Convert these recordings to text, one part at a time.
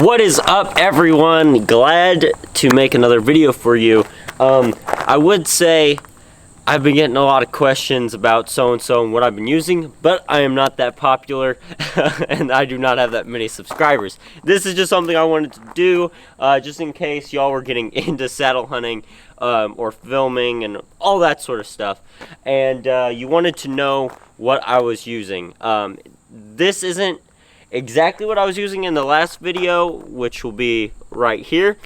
What is up, everyone? Glad to make another video for you. I would say I've been getting a lot of questions about so-and-so and what I've been using, but I am not that popular and I do not have that many subscribers. This is just something I wanted to do just in case y'all were getting into saddle hunting or filming and all that sort of stuff, and you wanted to know what I was using. This isn't exactly what I was using in the last video, which will be right here,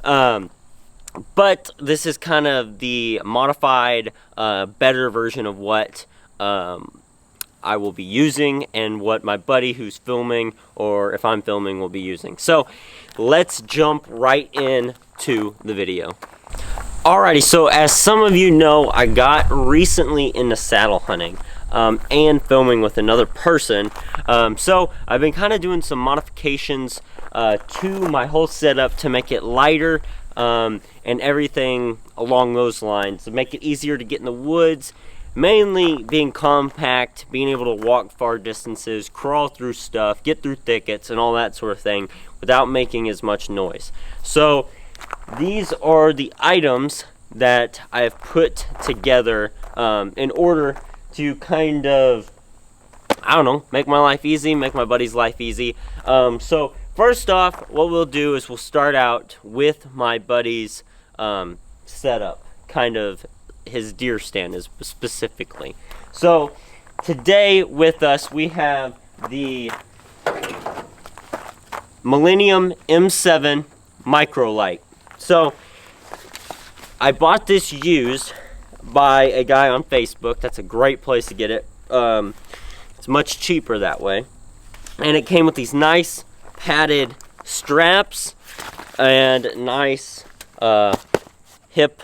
but this is kind of the modified, better version of what I will be using and what my buddy who's filming, or if I'm filming, will be using. So let's jump right into the video. Alrighty, so as some of you know, I got recently into saddle hunting and filming with another person. So I've been kind of doing some modifications to my whole setup to make it lighter and everything along those lines, to make it easier to get in the woods, mainly being compact, being able to walk far distances, crawl through stuff, get through thickets and all that sort of thing without making as much noise. So these are the items that I have put together in order to kind of, I don't know, make my life easy, make my buddy's life easy. So first off, what we'll do is we'll start out with my buddy's setup, kind of his deer stand is specifically. So today with us we have the Millenium M7 micro light. So I bought this used by a guy on Facebook. That's a great place to get it. It's much cheaper that way, and it came with these nice padded straps and nice hip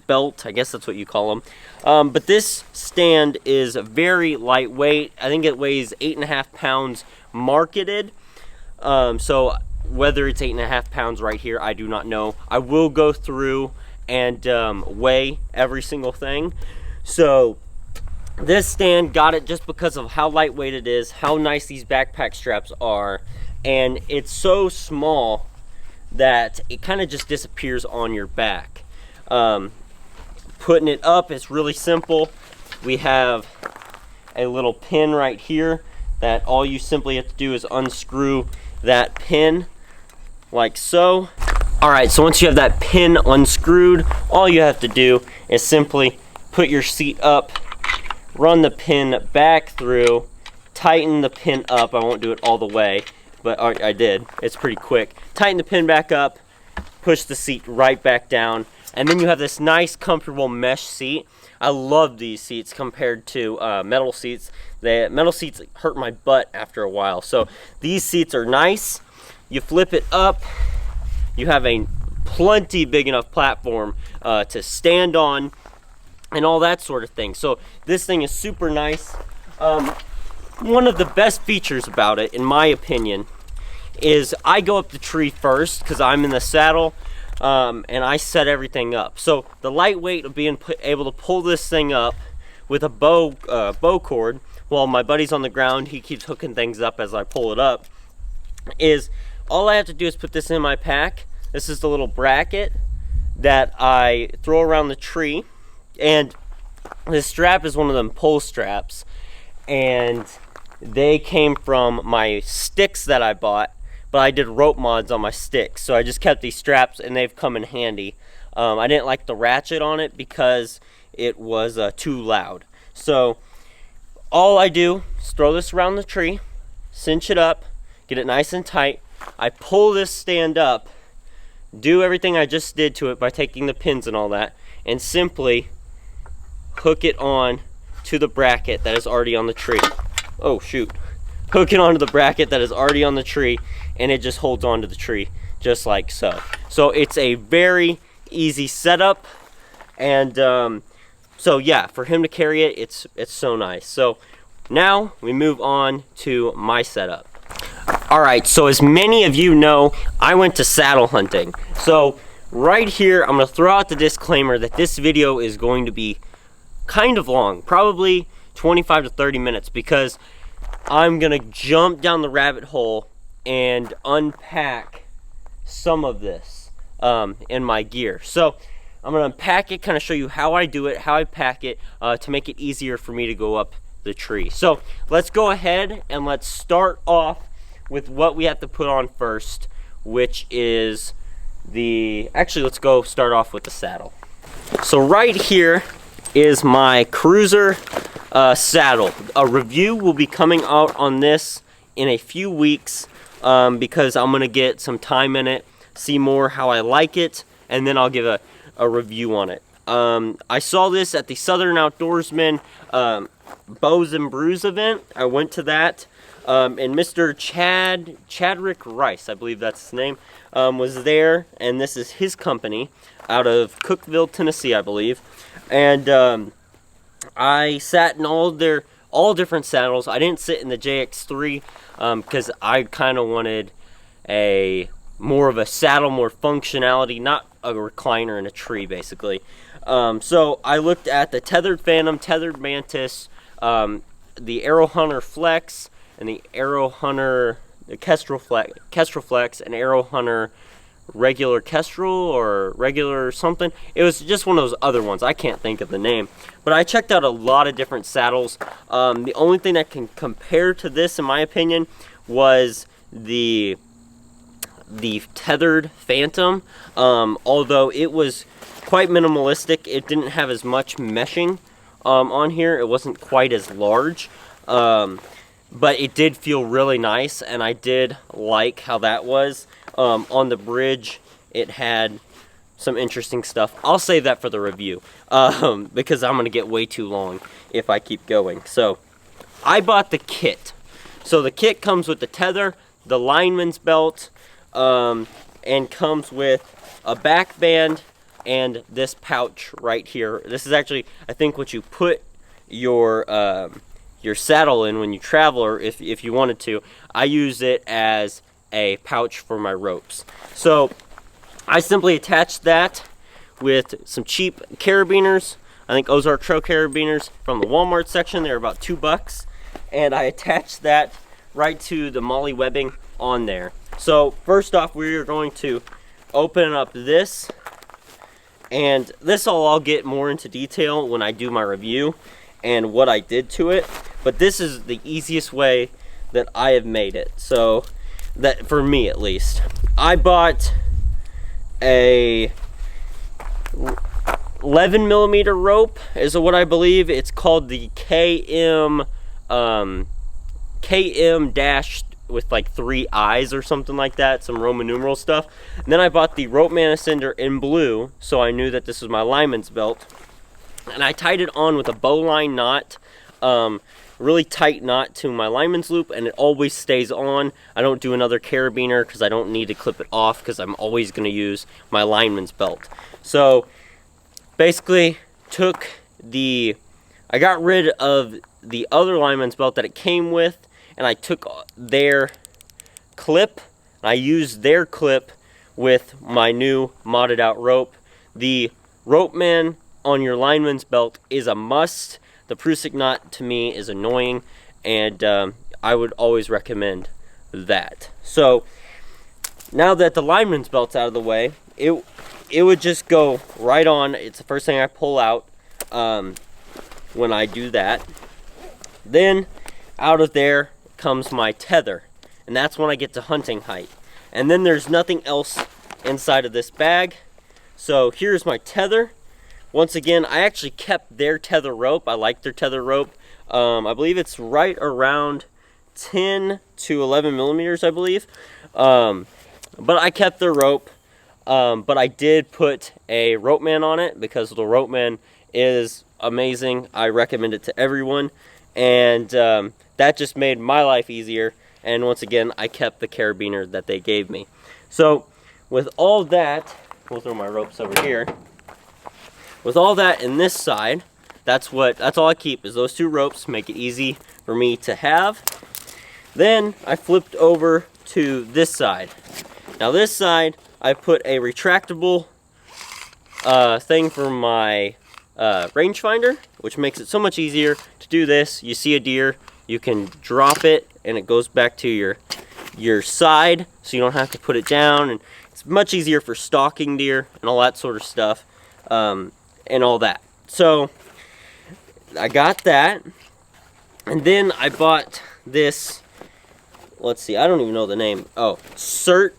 belt, I guess that's what you call them. But this stand is very lightweight. I think it weighs 8.5 pounds marketed. So whether it's 8.5 pounds right here, I do not know. I will go through and weigh every single thing. So this stand, got it just because of how lightweight it is, how nice these backpack straps are, and it's so small that it kind of just disappears on your back. Putting it up is really simple. We have a little pin right here that all you simply have to do is unscrew that pin like so. Alright, so once you have that pin unscrewed, all you have to do is simply put your seat up, run the pin back through, tighten the pin up. I won't do it all the way, but I did. It's pretty quick. Tighten the pin back up, push the seat right back down, and then you have this nice comfortable mesh seat. I love these seats compared to metal seats. The metal seats hurt my butt after a while, so these seats are nice. You flip it up, you have a plenty big enough platform to stand on and all that sort of thing. So this thing is super nice. One of the best features about it, in my opinion, is I go up the tree first because I'm in the saddle, and I set everything up. So the lightweight of being able to pull this thing up with a bow cord while my buddy's on the ground, he keeps hooking things up as I pull it up, is all I have to do is put this in my pack. This is the little bracket that I throw around the tree, and this strap is one of them pull straps, and they came from my sticks that I bought, but I did rope mods on my sticks, so I just kept these straps and they've come in handy. I didn't like the ratchet on it because it was too loud. So all I do is throw this around the tree, cinch it up, get it nice and tight. I pull this stand up, do everything I just did to it by taking the pins and all that, and simply hook it on to the bracket that is already on the tree. Oh shoot. Hook it onto the bracket that is already on the tree, and it just holds onto the tree just like so. So it's a very easy setup, and so yeah, for him to carry it, it's so nice. So now we move on to my setup. Alright, so as many of you know, I went to saddle hunting. So right here, I'm going to throw out the disclaimer that this video is going to be kind of long, probably 25 to 30 minutes, because I'm going to jump down the rabbit hole and unpack some of this in my gear. So I'm gonna unpack it, kind of show you how I do it, how I pack it, to make it easier for me to go up the tree. So let's go ahead and let's start off with what we have to put on first, which is actually let's go start off with the saddle. So right here is my Cruzr saddle. A review will be coming out on this in a few weeks because I'm gonna get some time in it, see more how I like it, and then I'll give a review on it. I saw this at the Southern Outdoorsman Bows and Brews event. I went to that, and Mr. Chadrick Rice, I believe that's his name, was there, and this is his company out of Cookeville, Tennessee, I believe. And I sat in all different saddles. I didn't sit in the JX3 because I kind of wanted more of a saddle, more functionality, not a recliner in a tree, basically. So I looked at the tethered Phantom, tethered Mantis, the Arrow Hunter Flex, and the Arrow Hunter Kestrel Flex, and Arrow Hunter regular Kestrel or regular something. It was just one of those other ones. I can't think of the name. But I checked out a lot of different saddles. The only thing that can compare to this, in my opinion, was the tethered Phantom. Although it was quite minimalistic, it didn't have as much meshing on here. It wasn't quite as large. But it did feel really nice, and I did like how that was. On the bridge, it had some interesting stuff. I'll save that for the review because I'm going to get way too long if I keep going. So I bought the kit. So the kit comes with the tether, the lineman's belt, and comes with a back band and this pouch right here. This is actually, I think, what you put your saddle in when you travel, or if you wanted to. I use it as a pouch for my ropes. So I simply attached that with some cheap carabiners. I think Ozark Trail carabiners from the Walmart section. They're about $2, and I attached that right to the MOLLE webbing on there. So first off, we're going to open up this, and this I'll get more into detail when I do my review and what I did to it. But this is the easiest way that I have made it. So that, for me at least, I bought a 11mm rope is what I believe. It's called the KM dash with like 3 eyes or something like that, some Roman numeral stuff. And then I bought the Ropeman Ascender in blue, so I knew that this was my lineman's belt. And I tied it on with a bowline knot, really tight knot to my lineman's loop, and it always stays on. I don't do another carabiner because I don't need to clip it off because I'm always going to use my lineman's belt. So basically I got rid of the other lineman's belt that it came with, and I took their clip, and I used their clip with my new modded out rope. The Ropeman on your lineman's belt is a must. The Prusik knot to me is annoying, and I would always recommend that. So now that the lineman's belt's out of the way, it would just go right on. It's the first thing I pull out when I do that. Then out of there comes my tether, and that's when I get to hunting height. And then there's nothing else inside of this bag. So here's my tether. Once again, I actually kept their tether rope. I like their tether rope. I believe it's right around 10 to 11 millimeters, I believe. But I kept their rope. But I did put a Ropeman on it because the Ropeman is amazing. I recommend it to everyone. And that just made my life easier. And once again, I kept the carabiner that they gave me. So with all that, we'll throw my ropes over here. With all that in this side, that's all I keep is those 2 ropes, make it easy for me to have. Then I flipped over to this side. Now this side, I put a retractable thing for my rangefinder, which makes it so much easier to do this. You see a deer, you can drop it, and it goes back to your your side so you don't have to put it down, and it's much easier for stalking deer and all that sort of stuff, and all that. So I got that, and then I bought this, let's see, I don't even know the name. Oh, Sert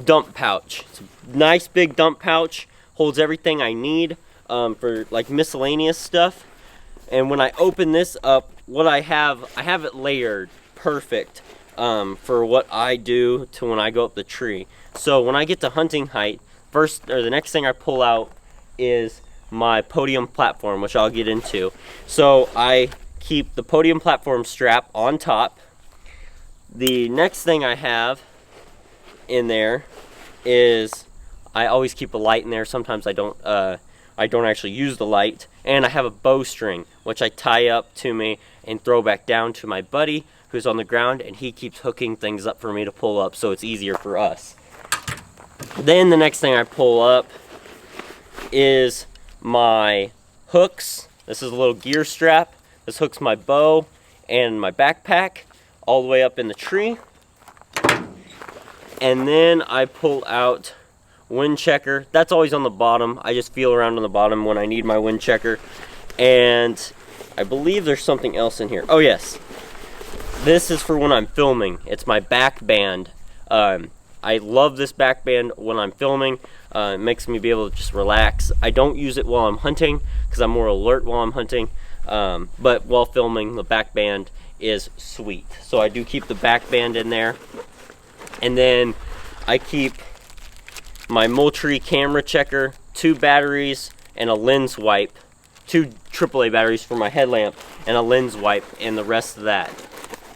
dump pouch. It's a nice big dump pouch, holds everything I need for like miscellaneous stuff. And when I open this up, what I have it layered perfect for what I do to when I go up the tree. So when I get to hunting height, the next thing I pull out is my Podium Platform, which I'll get into. So I keep the Podium Platform strap on top. The next thing I have in there is, I always keep a light in there. Sometimes I don't actually use the light. And I have a bowstring, which I tie up to me and throw back down to my buddy who's on the ground, and he keeps hooking things up for me to pull up, so it's easier for us. Then the next thing I pull up is my hooks. This is a little gear strap. This hooks my bow and my backpack all the way up in the tree. And then I pull out wind checker. That's always on the bottom. I just feel around on the bottom when I need my wind checker. And I believe there's something else in here. Oh yes, this is for when I'm filming. It's my back band. I love this back band when I'm filming. It makes me be able to just relax. I don't use it while I'm hunting because I'm more alert while I'm hunting. But while filming, the back band is sweet. So I do keep the back band in there. And then I keep my Moultrie camera checker, 2 batteries, and a lens wipe. 2 AAA batteries for my headlamp, and a lens wipe, and the rest of that.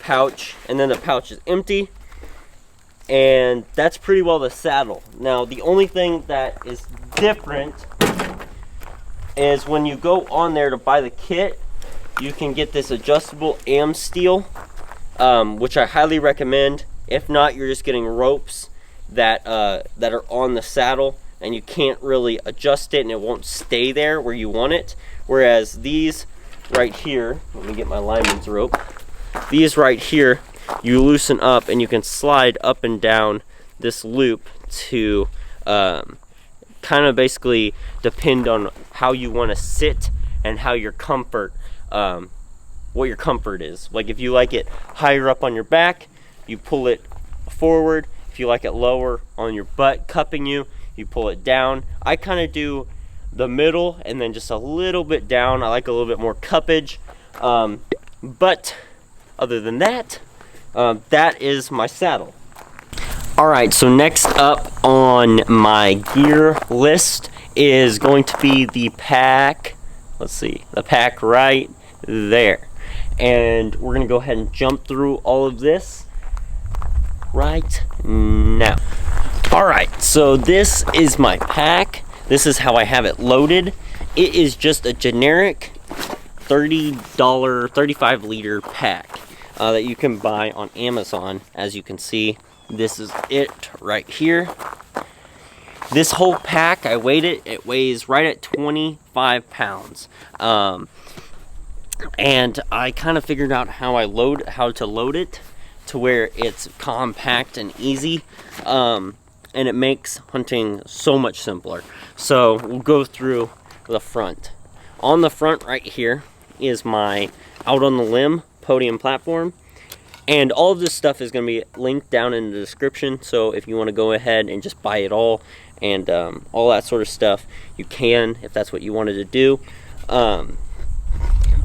Pouch, and then the pouch is empty. And that's pretty well the saddle. Now, the only thing that is different is when you go on there to buy the kit, you can get this adjustable am steel, which I highly recommend. If not, you're just getting ropes that are on the saddle, and you can't really adjust it, and it won't stay there where you want it. Whereas these right here, let me get my lineman's rope. These right here, you loosen up and you can slide up and down this loop to kind of basically depend on how you want to sit and how your comfort, what your comfort is. Like if you like it higher up on your back, you pull it forward. If you like it lower on your butt, cupping you, you pull it down. I kind of do the middle and then just a little bit down. I like a little bit more cuppage. But other than that, that is my saddle. Alright, so next up on my gear list is going to be the pack. Let's see, the pack right there. And we're going to go ahead and jump through all of this right now. Alright, so this is my pack. This is how I have it loaded. It is just a generic $30, 35 liter pack that you can buy on Amazon. As you can see, this is it right here. This whole pack, I weighed it. It weighs right at 25 pounds. And I kind of figured out how to load it to where it's compact and easy. And it makes hunting so much simpler. So we'll go through the front. On the front right here is my Out on the Limb Podium Platform. And all of this stuff is going to be linked down in the description. So if you want to go ahead and just buy it all and all that sort of stuff, you can if that's what you wanted to do.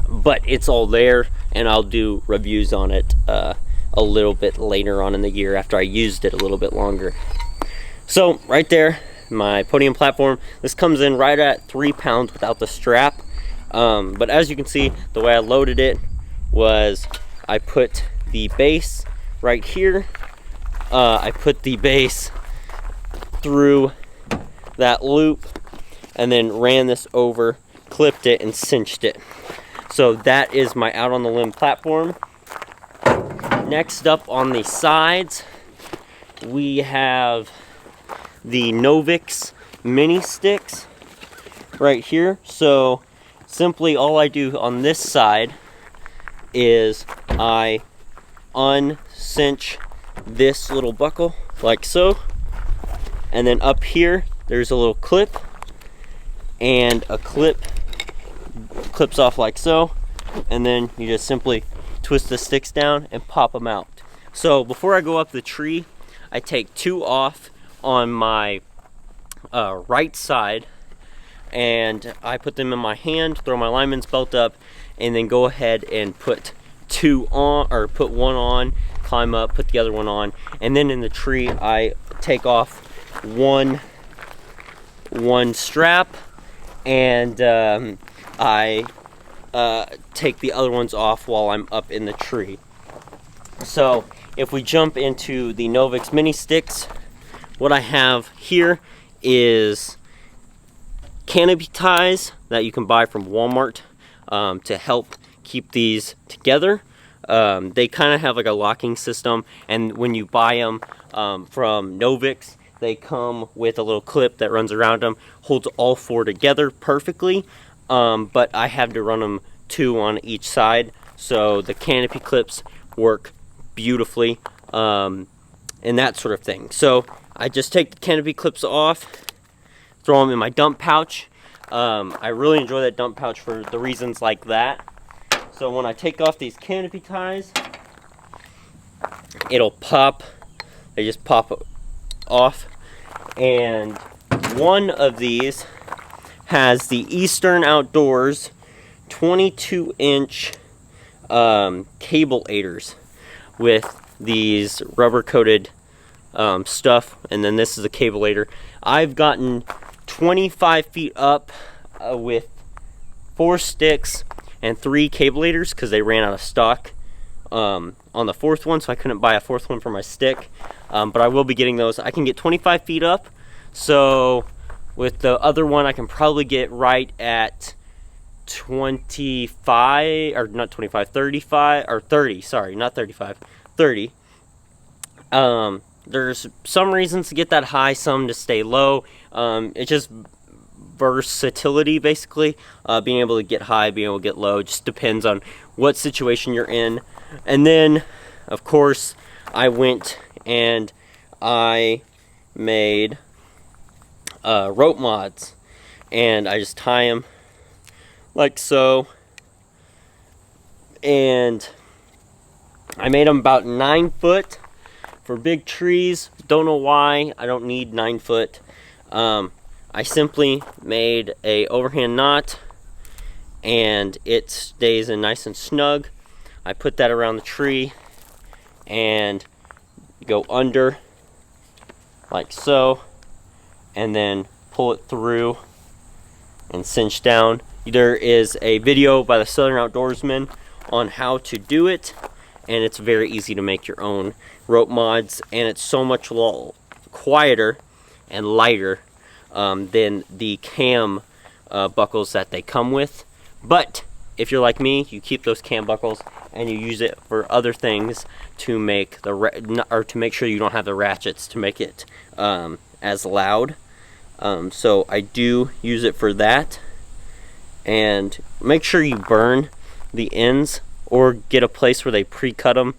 But it's all there, and I'll do reviews on it a little bit later on in the year after I used it a little bit longer. So right there, my Podium Platform. This comes in right at 3 pounds without the strap. But as you can see, the way I loaded it was I put the base right here. I put the base through that loop and then ran this over, clipped it, and cinched it. So that is my Out on the Limb platform. Next up on the sides, we have the Novix mini sticks right here. So simply all I do on this side is I uncinch this little buckle like so, and then up here there's a little clip, and a clip clips off like so, and then you just simply twist the sticks down and pop them out. So before I go up the tree, I take 2 off on my right side, and I put them in my hand, throw my lineman's belt up, and then go ahead and put 2 on, or put 1 on, climb up, put the other one on, and then in the tree I take off one strap, and I take the other ones off while I'm up in the tree. So if we jump into the Novix mini sticks, what I have here is canopy ties that you can buy from Walmart to help keep these together. They kind of have like a locking system, and when you buy them from Novix, they come with a little clip that runs around them, holds all 4 together perfectly, but I have to run them 2 on each side, so the canopy clips work beautifully, and that sort of thing. So I just take the canopy clips off, throw them in my dump pouch. I really enjoy that dump pouch for the reasons like that. So when I take off these canopy ties, it'll pop. They just pop off, and one of these has the Eastern Outdoors 22-inch cable aiders with these rubber coated stuff, and then this is a cable aider. I've gotten 25 feet up with 4 sticks and 3 cable aiders because they ran out of stock on the 4th one, so I couldn't buy a 4th one for my stick, but I will be getting those. I can get 25 feet up, so with the other one I can probably get right at 25, or not 25, 35, or 30, sorry, not 35, 30. There's some reasons to get that high, some to stay low. It's just versatility, basically. Being able to get high, being able to get low, just depends on what situation you're in. And then, of course, I went and I made rope mods, and I just tie them like so, and I made them about 9 foot for big trees. Don't know why I don't need 9 foot. I simply made a overhand knot, and it stays in nice and snug. I put that around the tree and go under like so, and then pull it through and cinch down. There is a video by the Southern Outdoorsman on how to do it, and it's very easy to make your own rope mods, and it's so much quieter and lighter than the cam buckles that they come with. But if you're like me, you keep those cam buckles and you use it for other things to make to make sure you don't have the ratchets to make it as loud. So I do use it for that. And make sure you burn the ends, or get a place where they pre-cut them,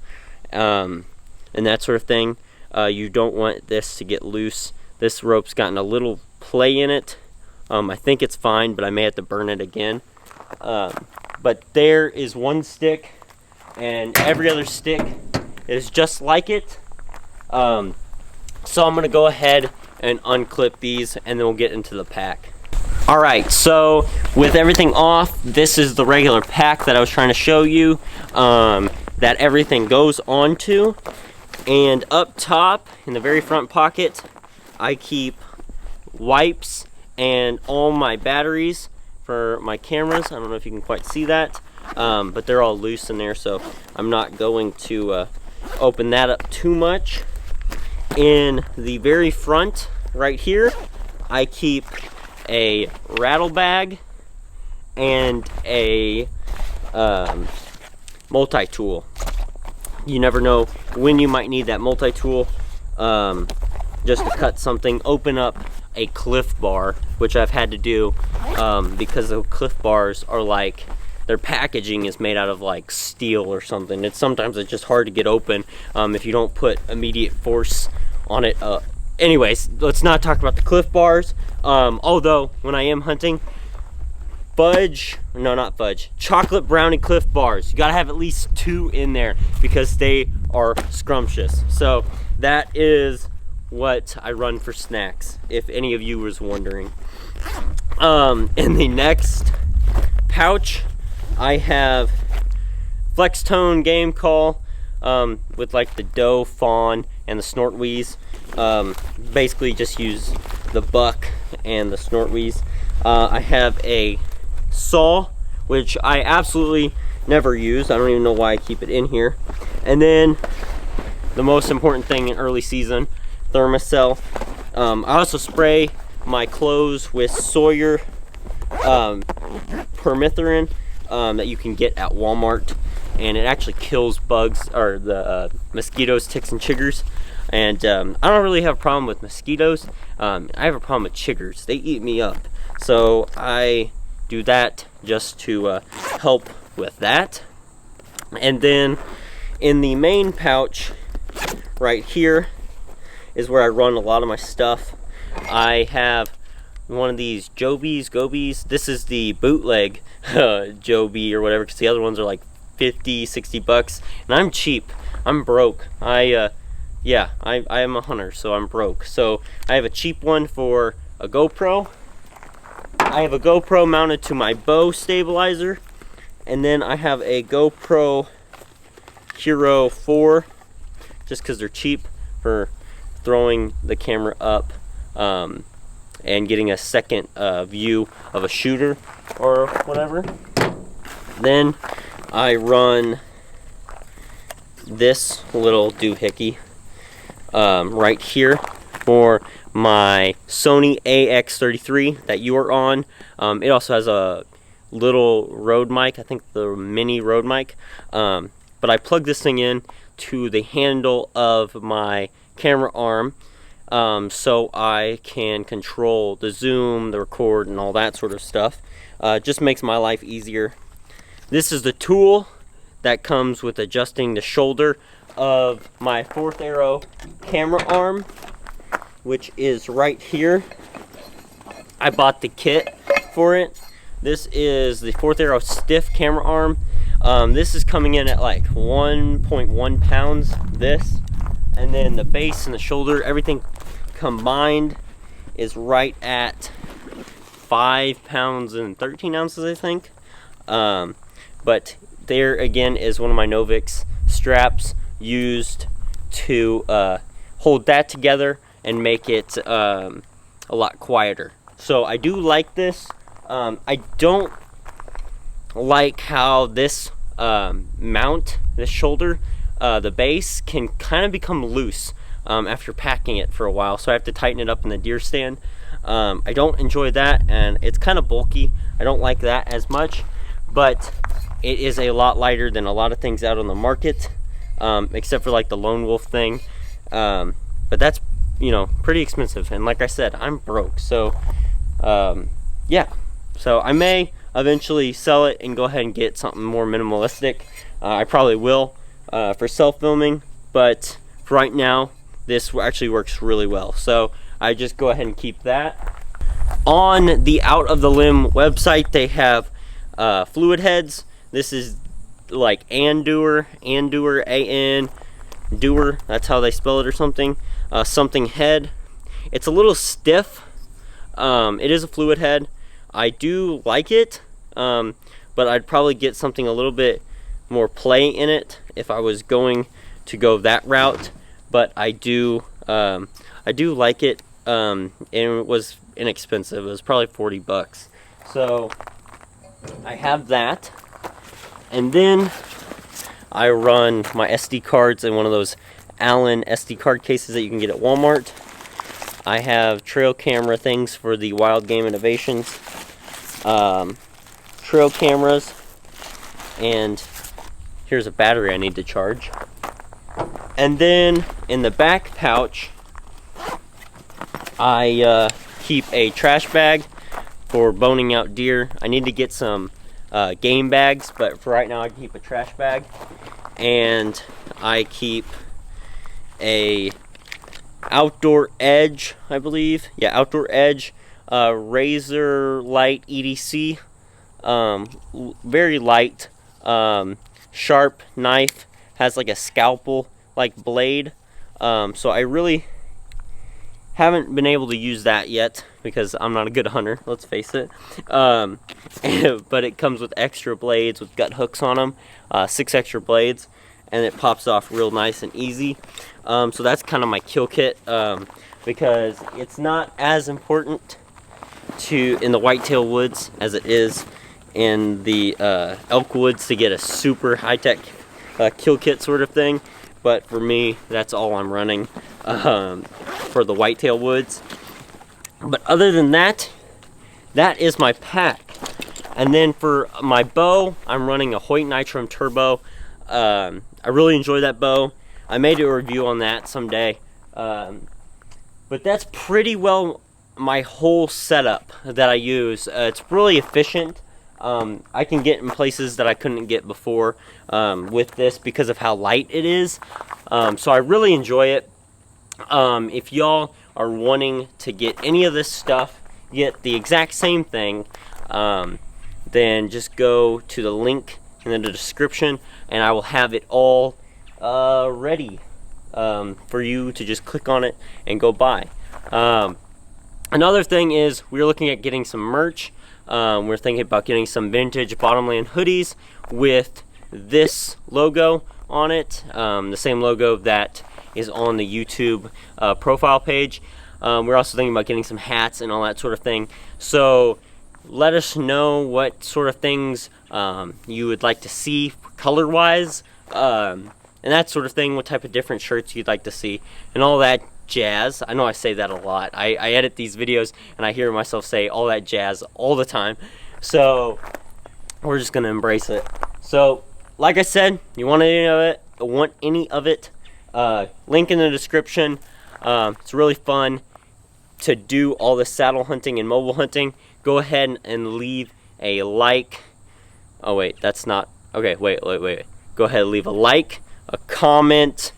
and that sort of thing. You don't want this to get loose. This rope's gotten a little play in it. I think it's fine, but I may have to burn it again. But there is one stick, and every other stick is just like it. So I'm going to go ahead and unclip these, and then we'll get into the pack. Alright, so with everything off, this is the regular pack that I was trying to show you, that everything goes onto. And up top, in the very front pocket, I keep wipes and all my batteries for my cameras. I don't know if you can quite see that, but they're all loose in there, so I'm not going to open that up too much. In the very front, right here, I keep a rattle bag and a multi-tool. You never know when you might need that multi-tool, just to cut something, open up a Cliff Bar, which I've had to do because the Cliff Bars are like their packaging is made out of like steel or something. Sometimes it's just hard to get open if you don't put immediate force on it. Anyways, let's not talk about the Cliff Bars. Although when I am hunting, chocolate brownie Cliff Bars, you gotta have at least 2 in there because they are scrumptious. So that is what I run for snacks, if any of you was wondering. In the next pouch, I have Flextone Game Call with like the doe, fawn, and the snort wheeze. Basically just use the buck and the snort wheeze. I have a saw, which I absolutely never use. I don't even know why I keep it in here. And then the most important thing in early season, Thermacell. I also spray my clothes with Sawyer permethrin that you can get at Walmart, and it actually kills bugs, or the mosquitoes, ticks, and chiggers. And I don't really have a problem with mosquitoes. I have a problem with chiggers. They eat me up. So I do that just to help with that. And then in the main pouch right here is where I run a lot of my stuff. I have one of these Gobies. This is the bootleg Joby or whatever, because the other ones are like 50, 60 bucks. And I'm cheap. I'm broke. I am a hunter, so I'm broke. So I have a cheap one for a GoPro. I have a GoPro mounted to my bow stabilizer. And then I have a GoPro Hero 4, just because they're cheap, for throwing the camera up and getting a second view of a shooter or whatever. Then I run this little doohickey right here for my Sony AX-33 that you are on. It also has a little Rode mic, I think the mini Rode mic, but I plug this thing in to the handle of my camera arm, so I can control the zoom, the record, and all that sort of stuff. Just makes my life easier. This is the tool that comes with adjusting the shoulder of my 4th Arrow camera arm, which is right here. I bought the kit for it. This is the 4th Arrow stiff camera arm. This is coming in at like 1.1 pounds, this. And then the base and the shoulder, everything combined is right at 5 pounds and 13 ounces, I think. But there again is one of my Novix straps used to hold that together and make it a lot quieter. So I do like this. I don't like how this mount, this shoulder, the base can kind of become loose after packing it for a while, so I have to tighten it up in the deer stand. I don't enjoy that, and it's kind of bulky. I don't like that as much, but it is a lot lighter than a lot of things out on the market, except for like the Lone Wolf thing. But that's, you know, pretty expensive, and like I said, I'm broke. So yeah, so I may eventually sell it and go ahead and get something more minimalistic. I probably will for self-filming, but for right now this actually works really well, so I just go ahead and keep that. On the Out of the Limb website, they have fluid heads. This is like Andoer, A-N, Doer, that's how they spell it or something. Something head. It's a little stiff. It is a fluid head. I do like it, but I'd probably get something a little bit more play in it if I was going to go that route. But I do like it, and it was inexpensive. It was probably 40 bucks. So I have that, and then I run my SD cards in one of those Allen SD card cases that you can get at Walmart. I have trail camera things for the Wild Game Innovations trail cameras, and here's a battery I need to charge. And then in the back pouch, I keep a trash bag for boning out deer. I need to get some game bags, but for right now I keep a trash bag, and I keep a Outdoor Edge, I believe. Yeah, Outdoor Edge razor light EDC, very light, sharp knife, has like a scalpel like blade, so I really haven't been able to use that yet because I'm not a good hunter, let's face it. But it comes with extra blades with gut hooks on them, 6 extra blades, and it pops off real nice and easy. So that's kind of my kill kit, because it's not as important in the whitetail woods as it is in the elk woods to get a super high-tech kill kit sort of thing. But for me, that's all I'm running for the whitetail woods. But other than that, that is my pack. And then for my bow, I'm running a Hoyt Nitrum Turbo. I really enjoy that bow. I may do a review on that someday. But that's pretty well my whole setup that I use. It's really efficient. I can get in places that I couldn't get before with this because of how light it is. So I really enjoy it. If y'all are wanting to get any of this stuff, get the exact same thing, then just go to the link in the description, and I will have it all ready for you to just click on it and go buy. Another thing is we're looking at getting some merch. We're thinking about getting some vintage Bottomland hoodies with this logo on it, the same logo that is on the YouTube profile page. We're also thinking about getting some hats and all that sort of thing. So let us know what sort of things you would like to see color-wise, and that sort of thing, what type of different shirts you'd like to see, and all that jazz. I know I say that a lot. I edit these videos and I hear myself say all that jazz all the time. So we're just gonna embrace it. So like I said, you want any of it, link in the description. It's really fun to do all the saddle hunting and mobile hunting. Go ahead and leave a like. Oh wait, that's not okay. Wait. Go ahead and leave a like, a comment,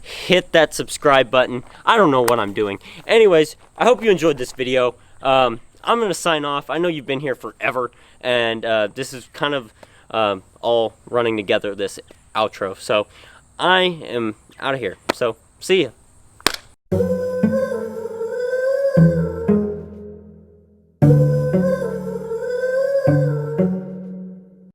hit that subscribe button. I don't know what I'm doing. Anyways, I hope you enjoyed this video. I'm gonna sign off. I know you've been here forever, and this is kind of all running together, this outro. So I am out of here. So see ya.